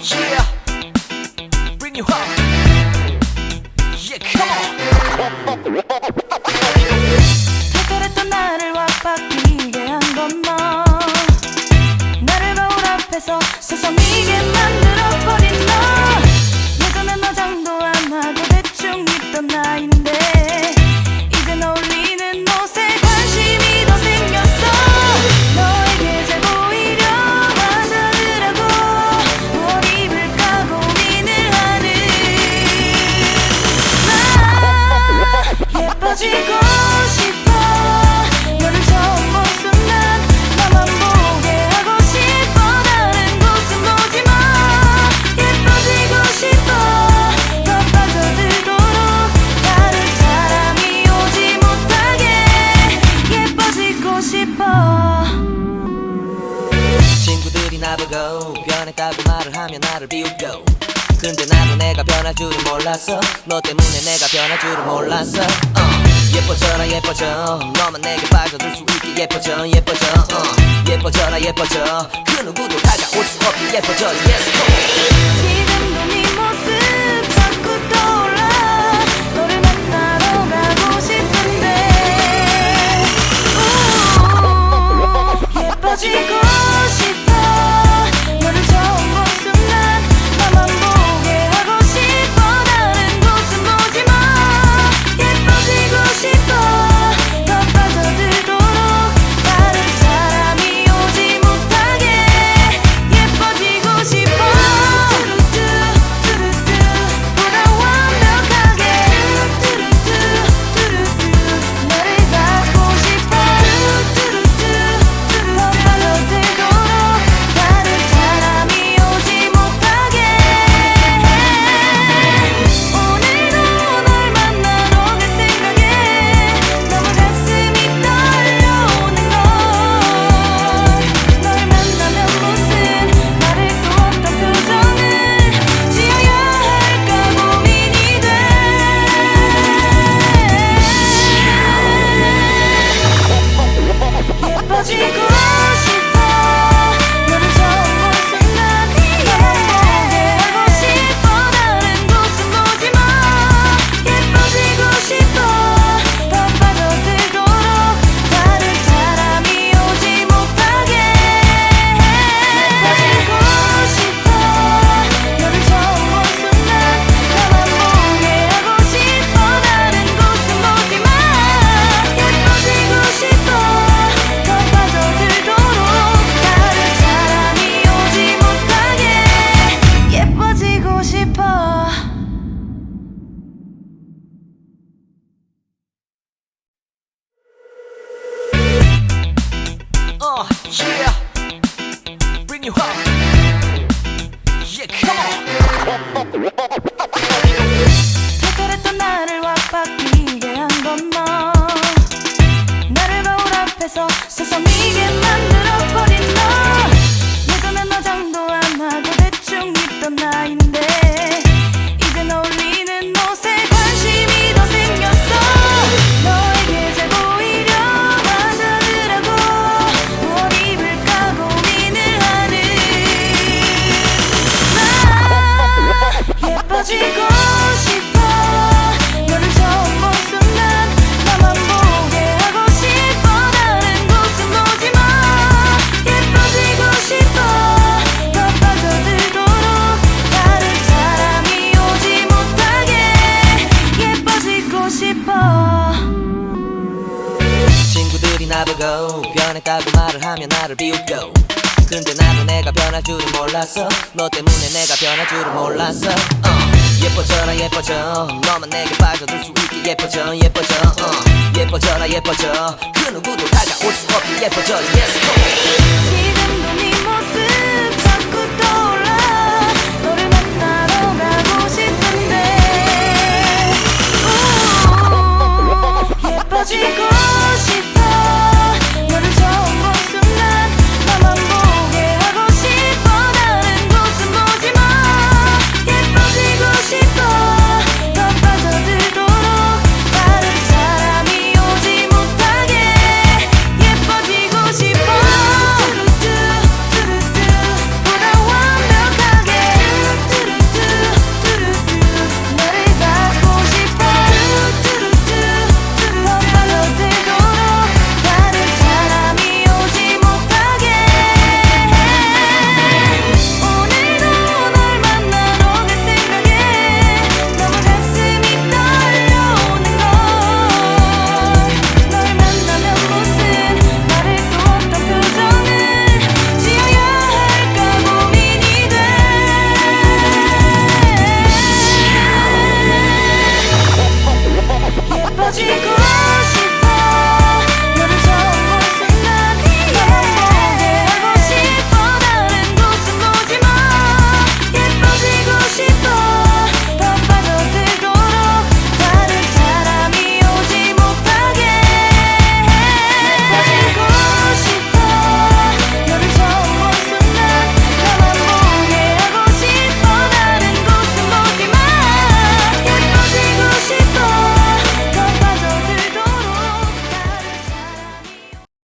Yeah, bring you home. Yeah, come on. 특별했던 나를 왁바뀌게 한 건 너. 나를 거울 앞에서 서성이게 만들어버린 너. 예전엔 화장도 안 하고 대충 입던 나인데 이젠 어울리는 옷에 관심이 더 생겼어. 너에게 잘 보이려 화장을 하고 뭘 입을까 고민을 하는 나. 예뻐지고 싶어. 너를 처음 본 순간 나만 보게 하고 싶어. 다른 곳은 보지 마. 예뻐지고 싶어. 더 빠져들도록 다른 사람이 오지 못하게 예뻐지고 싶어. 친구들이 나보고 변했다고 말을 하면 나를 비웃고, 근데 나도 내가 변할 줄은 몰랐어. 너 때문에 내가 변할 줄은 몰랐어. 예뻐져라 예뻐져. 너만 내게 빠져들 수 있게 예뻐져 예뻐져. 예뻐져라 예뻐져. 그 누구도 다가올 수 없게 예뻐져. Yes, come on. 지금도 네 모습 자꾸 떠올라. 너를 만나러 가고 싶은데 예뻐지고 싶어. 너를 처음 본 순간 나만 보게 하고 싶어. 다른 곳은 보지 마. 예뻐지고 싶어. 더 빠져들도록 다른 사람이 오지 못하게 예뻐지고 싶어. 보다 완벽하게 너를 갖고 싶어. 더 빠져들도록 다른 사람이 오지 못하게. 오늘도 널 만나러 갈 생각에 너무 가슴이 떨려오는 걸. 널 만나면 무슨 말을 또 어떤 표정을 지어야 할까 고민이 돼. 예뻐지고 싶어. 너를 처음 본 순간 나만 보게 하고 싶어. 다른 곳은 보지 마. 예뻐지고 싶어. 더 빠져들도록 다른 사람이 오지 못하게 예뻐지고 싶어. 너를 처음 본 순간 나만 보게 하고 싶어. 다른 곳은 보지 마. 예뻐지고 싶어. 더 빠져들도록 다른 사람이 오지 못하게 예뻐지고 싶어. Yeah, bring you home. Yeah, come on. 특별했던 나를 왁바뀌게 한 건 너. 나를 거울 앞에서 서성이게 만들어버린 너. 예전엔 화장도 안 하고 대충 입던 나인데 이젠 어울리는 옷에 관심이 더 생겼어. 너에게 잘 보이려 화장을 하고 뭘 입을까 고민을 하는 나. 예뻐지고 싶어. 너를 처음 본 순간 나만 보게 하고 싶어. 다른 곳은 보지 마. 예뻐지고 싶어. 더 빠져들도록 다른 사람이 오지 못하게 예뻐지고 싶어. 친구들이 나보고 변했다고 말을 하면 나를 비웃고, 근데 나도 내가 변할 줄은 몰랐어. 너 때문에 내가 변할 줄은 몰랐어. 예뻐져라 예뻐져. 너만 내게 빠져들 수 있게 예뻐져 예뻐져. 예뻐져라 예뻐져. 그 누구도 다가올 수 없게 예뻐져. Yes, come on.